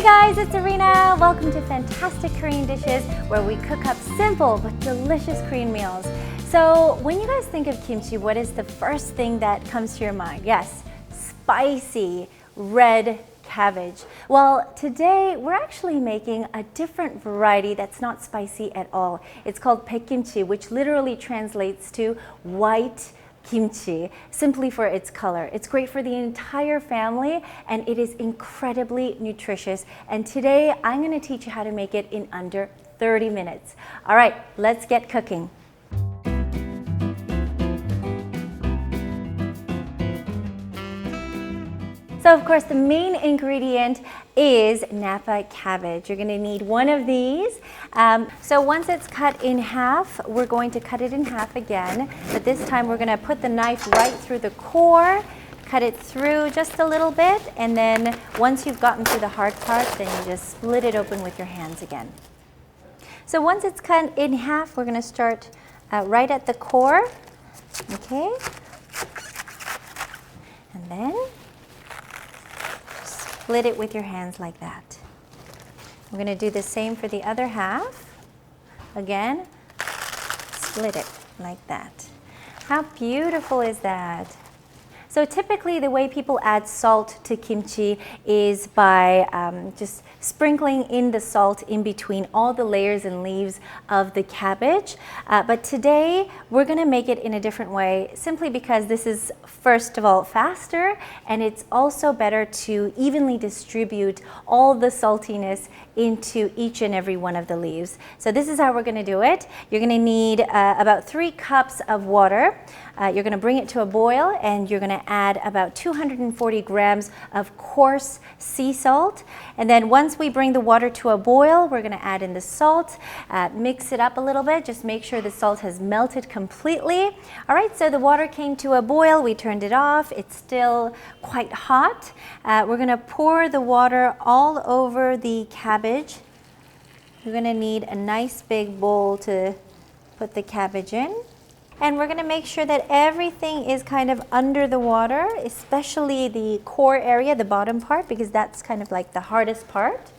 Hey guys, it's Arena. Welcome to Fantastic Korean Dishes, where we cook up simple but delicious Korean meals. So when you guys think of kimchi, what is the first thing that comes to your mind? Yes, spicy red cabbage. Well, today we're actually making a different variety that's not spicy at all. It's called Baek Kimchi, which literally translates to white kimchi, simply for its color. It's great for the entire family and it is incredibly nutritious. And today I'm going to teach you how to make it in under 30 minutes. All right, let's get cooking. So of course the main ingredient is napa cabbage. You're going to need one of these. So once it's cut in half, we're going to cut it in half again. But this time we're going to put the knife right through the core, cut it through just a little bit, and then once you've gotten through the hard part, then you just split it open with your hands again. So once it's cut in half, we're going to start right at the core. Okay. And then split it with your hands like that. We're going to do the same for the other half. Again, split it like that. How beautiful is that? So typically the way people add salt to kimchi is by just sprinkling in the salt in between all the layers and leaves of the cabbage. But today we're going to make it in a different way, simply because this is first of all faster, and it's also better to evenly distribute all the saltiness into each and every one of the leaves. So this is how we're going to do it. You're going to need about 3 cups of water. You're going to bring it to a boil, and you're going to add about 240 grams of coarse sea salt. And then once we bring the water to a boil, we're going to add in the salt, mix it up a little bit, just make sure the salt has melted completely. All right, so the water came to a boil, we turned it off, it's still quite hot. We're going to pour the water all over the cabbage. You're going to need a nice big bowl to put the cabbage in. And we're going to make sure that everything is kind of under the water, especially the core area, the bottom part, because that's kind of like the hardest part.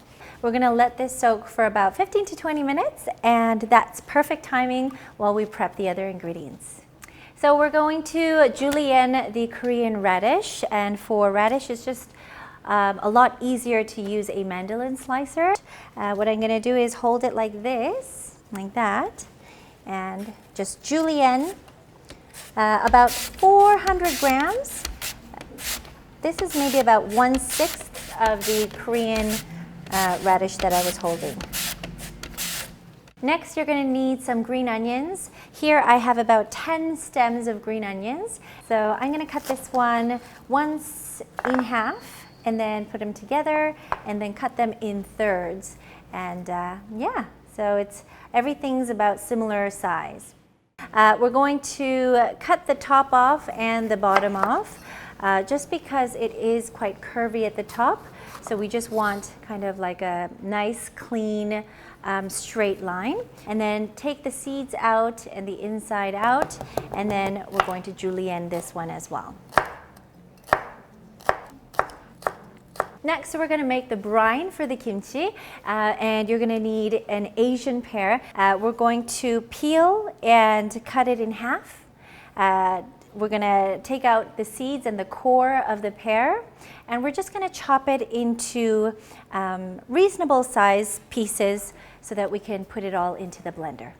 We're going to let this soak for about 15 to 20 minutes, and that's perfect timing while we prep the other ingredients. So we're going to julienne the Korean radish, and for radish it's just a lot easier to use a mandolin slicer. What I'm going to do is hold it like this, like that, and just julienne about 400 grams. This is maybe about 1/6 of the Korean radish that I was holding. Next, you're going to need some green onions. Here I have about 10 stems of green onions. So I'm going to cut this one once in half, and then put them together, and then cut them in thirds. And yeah, so everything's about similar size. We're going to cut the top off and the bottom off, just because it is quite curvy at the top. So we just want kind of like a nice, clean, straight line. And then take the seeds out and the inside out, and then we're going to julienne this one as well. Next, we're going to make the brine for the kimchi, and you're going to need an Asian pear. We're going to peel and cut it in half. We're going to take out the seeds and the core of the pear, and we're just going to chop it into reasonable size pieces so that we can put it all into the blender.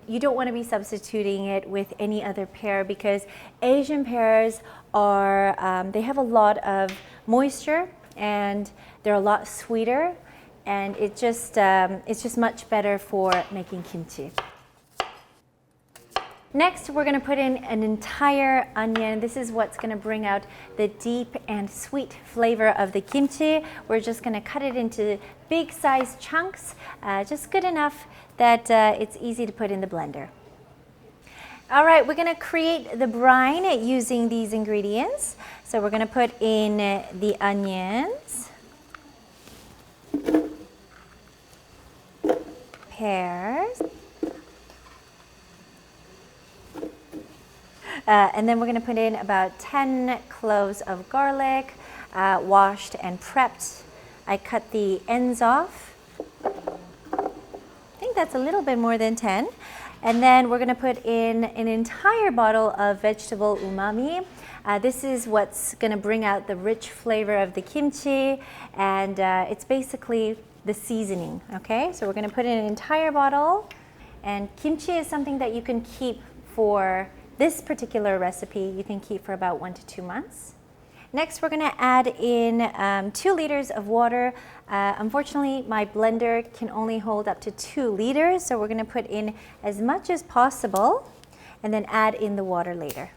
You don't want to be substituting it with any other pear, because Asian pears are, they have a lot of moisture, and they're a lot sweeter, and it's just much better for making kimchi. Next, we're going to put in an entire onion. This is what's going to bring out the deep and sweet flavor of the kimchi. We're just going to cut it into big sized chunks, just good enough that it's easy to put in the blender. All right, we're going to create the brine using these ingredients. So we're going to put in the onions, pears, and then we're going to put in about 10 cloves of garlic, washed and prepped I cut the ends off. I think that's a little bit more than 10. And then we're going to put in an entire bottle of vegetable umami. This is what's going to bring out the rich flavor of the kimchi, and it's basically the seasoning, okay? So we're going to put in an entire bottle, and kimchi is something that you can keep for this particular recipe. You can keep for about 1 to 2 months. Next, we're going to add in 2 liters of water. Unfortunately, my blender can only hold up to 2 liters, so we're going to put in as much as possible and then add in the water later.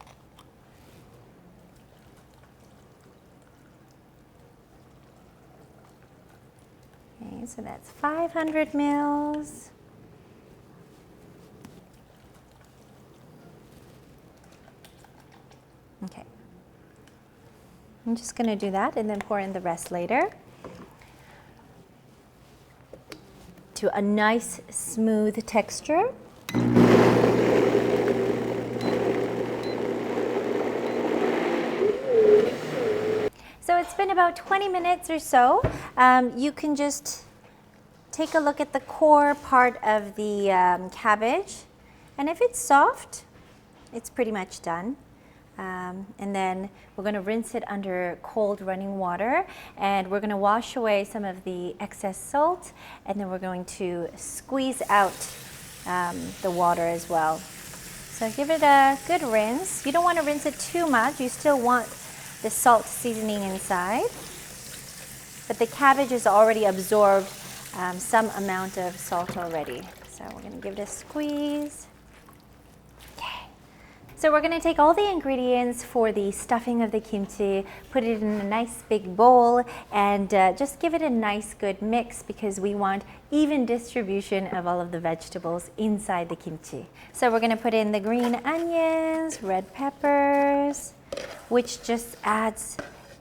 Okay, so that's 500 mils. Okay. I'm just going to do that and then pour in the rest later. To a nice smooth texture. So it's been about 20 minutes or so. You can just take a look at the core part of the cabbage, and if it's soft, it's pretty much done. And then we're going to rinse it under cold running water, and we're going to wash away some of the excess salt, and then we're going to squeeze out the water as well. So give it a good rinse. You don't want to rinse it too much. You still want the salt seasoning inside, but the cabbage has already absorbed some amount of salt already. So we're going to give it a squeeze. So we're going to take all the ingredients for the stuffing of the kimchi, put it in a nice big bowl, and just give it a nice good mix because we want even distribution of all of the vegetables inside the kimchi. So we're going to put in the green onions, red peppers, which just adds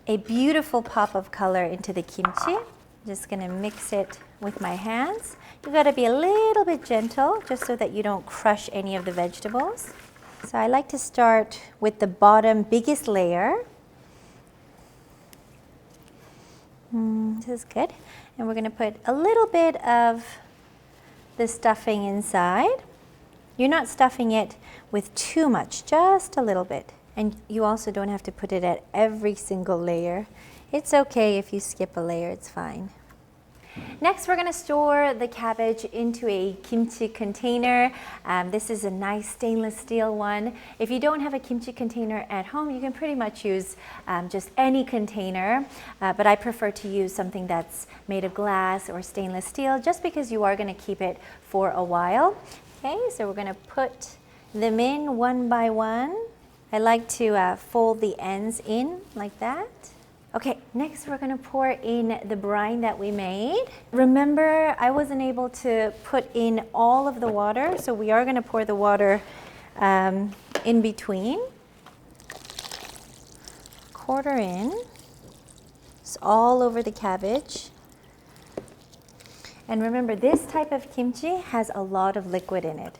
a beautiful pop of color into the kimchi. I'm just going to mix it with my hands. You've got to be a little bit gentle just so that you don't crush any of the vegetables. So I like to start with the bottom biggest layer. This is good. And we're going to put a little bit of the stuffing inside. You're not stuffing it with too much, just a little bit. And you also don't have to put it at every single layer. It's okay if you skip a layer, it's fine. Next, we're going to store the cabbage into a kimchi container. This is a nice stainless steel one. If you don't have a kimchi container at home, you can pretty much use just any container, but I prefer to use something that's made of glass or stainless steel just because you are going to keep it for a while. Okay, so we're going to put them in one by one. I like to fold the ends in like that. Okay, next we're going to pour in the brine that we made. Remember, I wasn't able to put in all of the water, so we are going to pour the water in between. Quarter in. It's all over the cabbage. And remember, this type of kimchi has a lot of liquid in it.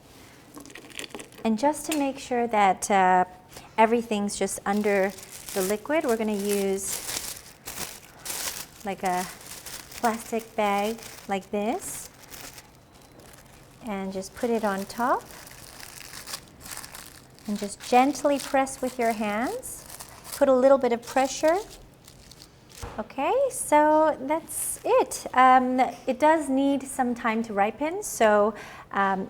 And just to make sure that everything's just under the liquid, we're going to use like a plastic bag like this and just put it on top and just gently press with your hands. Put a little bit of pressure. Okay, so that's it. It does need some time to ripen, so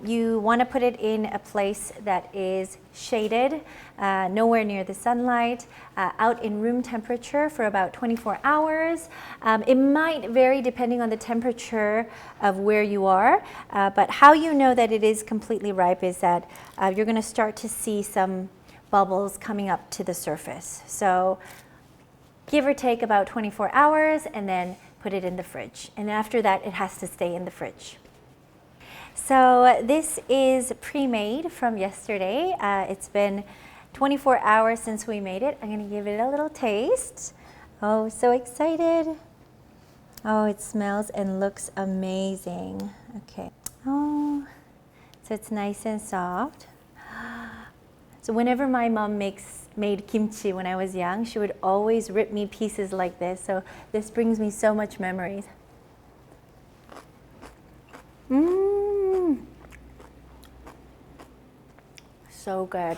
you want to put it in a place that is shaded, nowhere near the sunlight, out in room temperature for about 24 hours. It might vary depending on the temperature of where you are, but how you know that it is completely ripe is that you're going to start to see some bubbles coming up to the surface. So give or take about 24 hours and then put it in the fridge. And after that, it has to stay in the fridge. So this is pre-made from yesterday. It's been 24 hours since we made it. I'm going to give it a little taste. Oh, so excited. Oh, it smells and looks amazing. Okay. Oh, so it's nice and soft. So whenever my mom makes made kimchi when I was young. She would always rip me pieces like this, so this brings me so much memories. So good.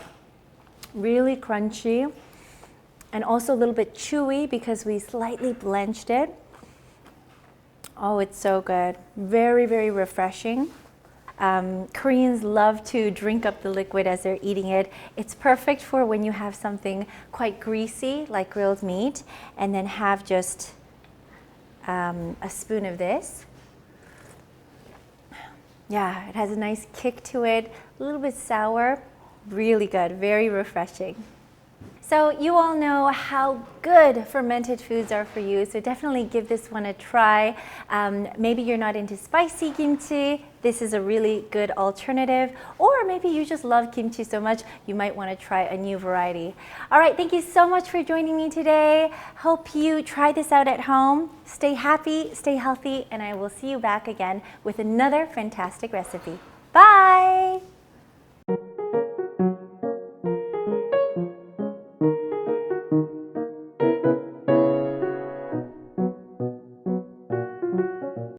Really crunchy and also a little bit chewy because we slightly blanched it. Oh, it's so good. Very, very refreshing. Koreans love to drink up the liquid as they're eating it. It's perfect for when you have something quite greasy like grilled meat and then have just a spoon of this. Yeah, it has a nice kick to it, a little bit sour, really good, very refreshing. So you all know how good fermented foods are for you, so definitely give this one a try. Maybe you're not into spicy kimchi, this is a really good alternative, or maybe you just love kimchi so much you might want to try a new variety. All right, thank you so much for joining me today. Hope you try this out at home. Stay happy, stay healthy, and I will see you back again with another fantastic recipe.